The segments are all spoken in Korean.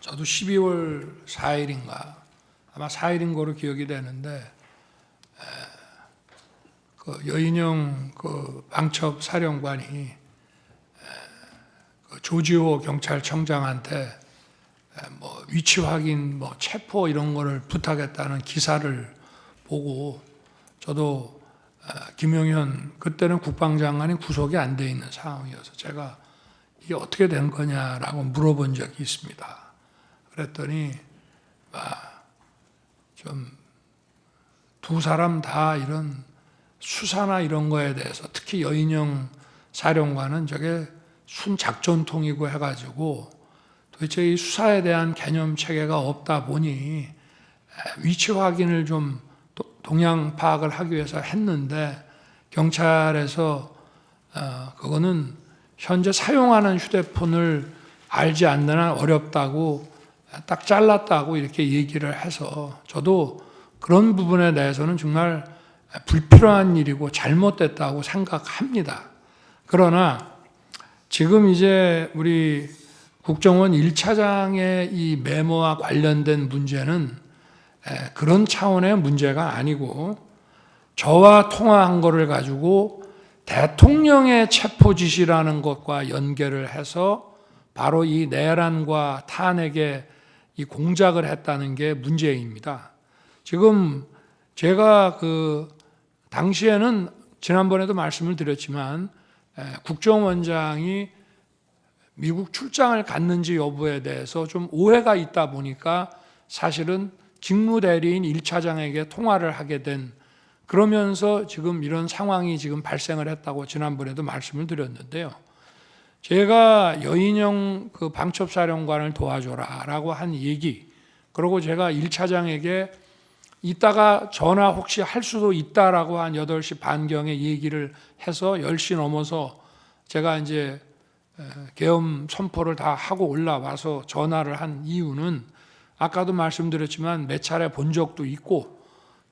저도 12월 4일인가 아마 4일인 거로 기억이 되는데 그 여인영 그 방첩 사령관이 그 조지호 경찰청장한테 뭐 위치 확인, 뭐 체포 이런 거를 부탁했다는 기사를 보고 저도 김용현 그때는 국방장관이 구속이 안 돼 있는 상황이어서 제가 이게 어떻게 된 거냐라고 물어본 적이 있습니다. 그랬더니 좀 두 사람 다 이런 수사나 이런 거에 대해서 특히 여인영 사령관은 저게 순작전통이고 해가지고 도대체 이 수사에 대한 개념 체계가 없다 보니 위치 확인을 좀 동향 파악을 하기 위해서 했는데 경찰에서 그거는 현재 사용하는 휴대폰을 알지 않는 한 어렵다고 딱 잘랐다고 이렇게 얘기를 해서 저도 그런 부분에 대해서는 정말 불필요한 일이고 잘못됐다고 생각합니다. 그러나 지금 이제 우리 국정원 1차장의 이 메모와 관련된 문제는 그런 차원의 문제가 아니고 저와 통화한 거를 가지고 대통령의 체포 지시라는 것과 연결을 해서 바로 이 내란과 탄핵에 이 공작을 했다는 게 문제입니다. 지금 제가 그 당시에는 지난번에도 말씀을 드렸지만 국정원장이 미국 출장을 갔는지 여부에 대해서 좀 오해가 있다 보니까 사실은 직무대리인 1차장에게 통화를 하게 된 그러면서 지금 이런 상황이 지금 발생을 했다고 지난번에도 말씀을 드렸는데요. 제가 여인영 그 방첩사령관을 도와줘라라고 한 얘기, 그리고 제가 1차장에게 이따가 전화 혹시 할 수도 있다라고 한 8시 반경에 얘기를 해서 10시 넘어서 제가 이제 계엄 선포를 다 하고 올라와서 전화를 한 이유는 아까도 말씀드렸지만 몇 차례 본 적도 있고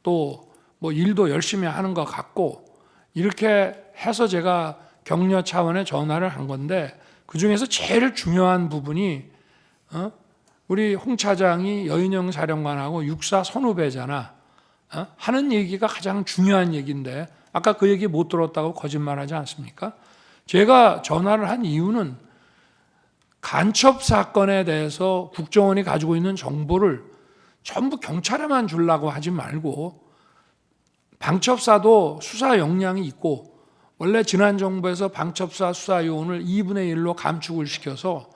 또 뭐 일도 열심히 하는 것 같고 이렇게 해서 제가 격려 차원의 전화를 한 건데 그중에서 제일 중요한 부분이 우리 홍 차장이 여인영 사령관하고 육사 선후배잖아 하는 얘기가 가장 중요한 얘기인데 아까 그 얘기 못 들었다고 거짓말하지 않습니까? 제가 전화를 한 이유는 간첩 사건에 대해서 국정원이 가지고 있는 정보를 전부 경찰에만 주려고 하지 말고 방첩사도 수사 역량이 있고 원래 지난 정부에서 방첩사 수사 요원을 2분의 1로 감축을 시켜서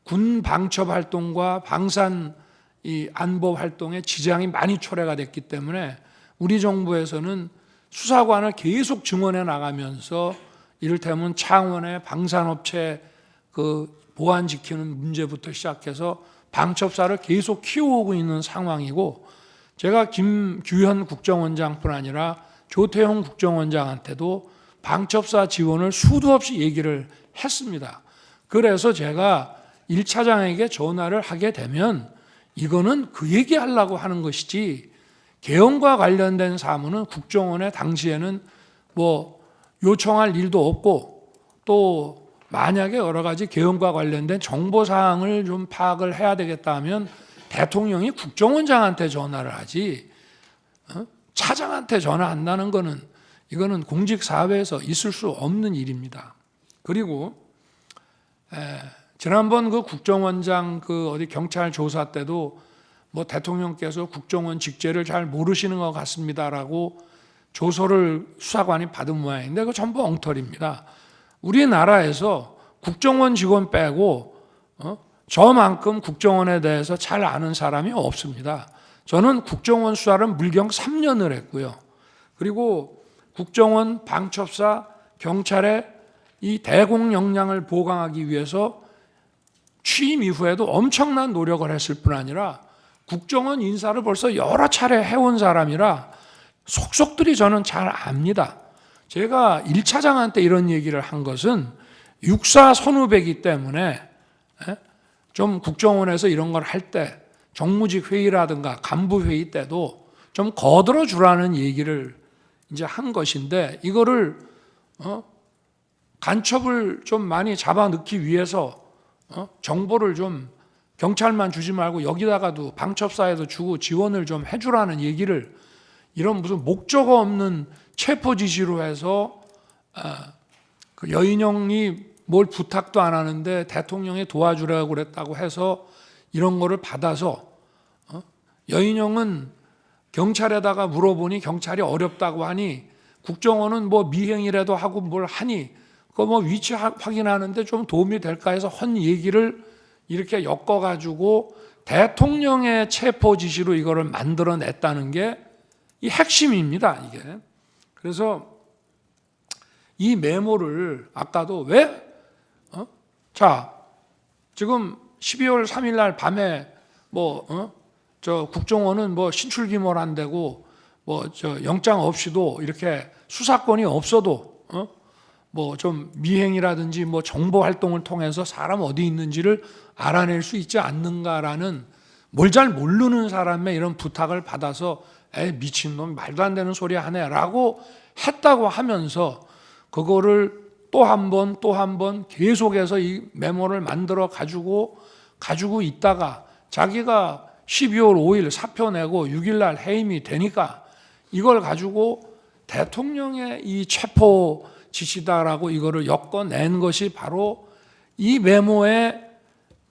군 방첩 활동과 방산 이 안보 활동에 지장이 많이 초래가 됐기 때문에 우리 정부에서는 수사관을 계속 증원해 나가면서 이를테면 창원의 방산업체 그 보안 지키는 문제부터 시작해서 방첩사를 계속 키워오고 있는 상황이고 제가 김규현 국정원장뿐 아니라 조태용 국정원장한테도 방첩사 지원을 수도 없이 얘기를 했습니다. 그래서 제가 1차장에게 전화를 하게 되면 이거는 그 얘기하려고 하는 것이지 계엄과 관련된 사무는 국정원에 당시에는 뭐 요청할 일도 없고 또 만약에 여러 가지 계엄과 관련된 정보사항을 좀 파악을 해야 되겠다 하면 대통령이 국정원장한테 전화를 하지 차장한테 전화한다는 거는 이거는 공직사회에서 있을 수 없는 일입니다. 그리고 지난번 그 국정원장 그 어디 경찰 조사 때도 뭐 대통령께서 국정원 직제를 잘 모르시는 것 같습니다라고 조서를 수사관이 받은 모양인데 그거 전부 엉터리입니다. 우리나라에서 국정원 직원 빼고 저만큼 국정원에 대해서 잘 아는 사람이 없습니다. 저는 국정원 수사를 물경 3년을 했고요. 그리고 국정원, 방첩사, 경찰의 이 대공 역량을 보강하기 위해서 취임 이후에도 엄청난 노력을 했을 뿐 아니라 국정원 인사를 벌써 여러 차례 해온 사람이라 속속들이 저는 잘 압니다. 제가 1차장한테 이런 얘기를 한 것은 육사 선후배이기 때문에 좀 국정원에서 이런 걸 할 때 정무직 회의라든가 간부 회의 때도 좀 거들어 주라는 얘기를 이제 한 것인데 이거를 간첩을 좀 많이 잡아넣기 위해서 정보를 좀 경찰만 주지 말고 여기다가도 방첩사에도 주고 지원을 좀 해주라는 얘기를 이런 무슨 목적 없는 체포 지시로 해서 그 여인형이 뭘 부탁도 안 하는데 대통령이 도와주라고 그랬다고 해서 이런 거를 받아서 여인형은 경찰에다가 물어보니 경찰이 어렵다고 하니 국정원은 뭐 미행이라도 하고 뭘 하니 그거 뭐 위치 확인하는데 좀 도움이 될까 해서 헌 얘기를 이렇게 엮어가지고 대통령의 체포 지시로 이거를 만들어냈다는 게 이 핵심입니다. 이게. 그래서 이 메모를 아까도 왜? 자, 지금 12월 3일 날 밤에 저 국정원은 뭐 신출귀몰 안 되고 뭐 저 영장 없이도 이렇게 수사권이 없어도 뭐 좀 미행이라든지 뭐 정보 활동을 통해서 사람 어디 있는지를 알아낼 수 있지 않는가라는 뭘 잘 모르는 사람의 이런 부탁을 받아서 미친놈 말도 안 되는 소리 하네라고 했다고 하면서 그거를 또 한 번 계속해서 이 메모를 만들어 가지고 있다가 자기가 12월 5일 사표 내고 6일 날 해임이 되니까 이걸 가지고 대통령의 이 체포 지시다라고 이거를 엮어낸 것이 바로 이 메모의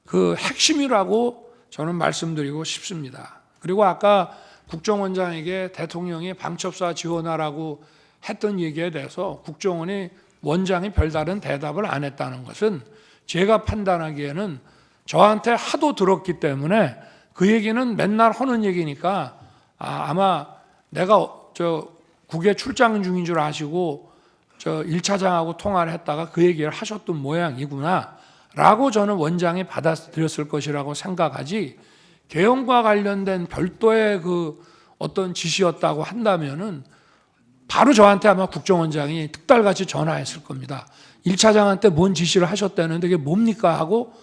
그 핵심이라고 저는 말씀드리고 싶습니다. 그리고 아까 국정원장에게 대통령이 방첩사 지원하라고 했던 얘기에 대해서 국정원이 원장이 별다른 대답을 안 했다는 것은 제가 판단하기에는 저한테 하도 들었기 때문에 그 얘기는 맨날 하는 얘기니까 아마 내가 저 국외 출장 중인 줄 아시고 저 1차장하고 통화를 했다가 그 얘기를 하셨던 모양이구나 라고 저는 원장이 받아들였을 것이라고 생각하지, 개헌과 관련된 별도의 그 어떤 지시였다고 한다면은 바로 저한테 아마 국정원장이 특달같이 전화했을 겁니다. 1차장한테 뭔 지시를 하셨다는데 그게 뭡니까 하고,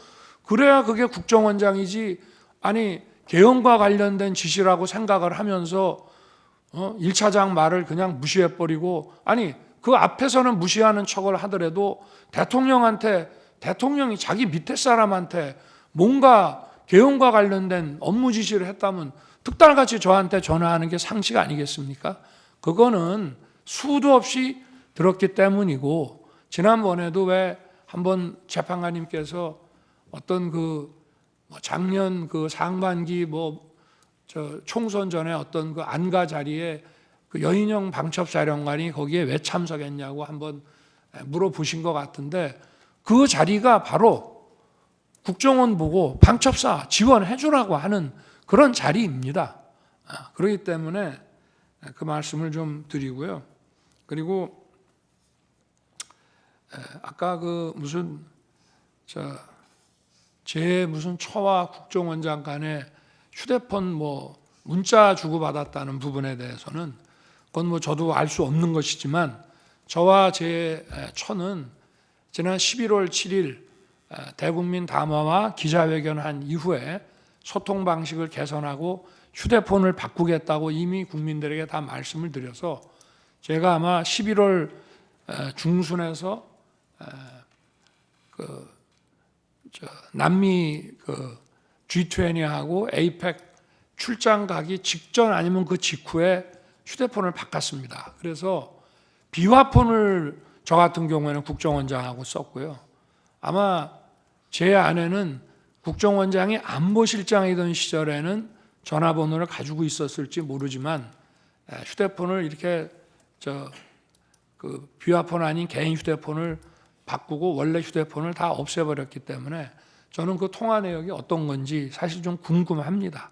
그래야 그게 국정원장이지, 아니 개헌과 관련된 지시라고 생각을 하면서 1차장 말을 그냥 무시해버리고, 아니 그 앞에서는 무시하는 척을 하더라도 대통령이 자기 밑에 사람한테 뭔가 개헌과 관련된 업무 지시를 했다면 특달같이 저한테 전화하는 게 상식 아니겠습니까? 그거는 수도 없이 들었기 때문이고, 지난번에도 왜 한번 재판관님께서 어떤 그 작년 그 상반기 총선 전에 어떤 그 안가 자리에 그 여인형 방첩사령관이 거기에 왜 참석했냐고 한번 물어보신 것 같은데, 그 자리가 바로 국정원 보고 방첩사 지원해 주라고 하는 그런 자리입니다. 그렇기 때문에 그 말씀을 좀 드리고요. 그리고 아까 그 무슨 제 무슨 처와 국정원장 간에 휴대폰 뭐 문자 주고받았다는 부분에 대해서는 그건 뭐 저도 알 수 없는 것이지만, 저와 제 처는 지난 11월 7일 대국민 담화와 기자회견한 이후에 소통 방식을 개선하고 휴대폰을 바꾸겠다고 이미 국민들에게 다 말씀을 드려서, 제가 아마 11월 중순에서 남미 G20하고 APEC 출장 가기 직전 아니면 그 직후에 휴대폰을 바꿨습니다. 그래서 비화폰을 저 같은 경우에는 국정원장하고 썼고요. 아마 제 아내는 국정원장이 안보실장이던 시절에는 전화번호를 가지고 있었을지 모르지만 휴대폰을 이렇게 그 비화폰 아닌 개인 휴대폰을 바꾸고 원래 휴대폰을 다 없애버렸기 때문에 저는 그 통화 내역이 어떤 건지 사실 좀 궁금합니다.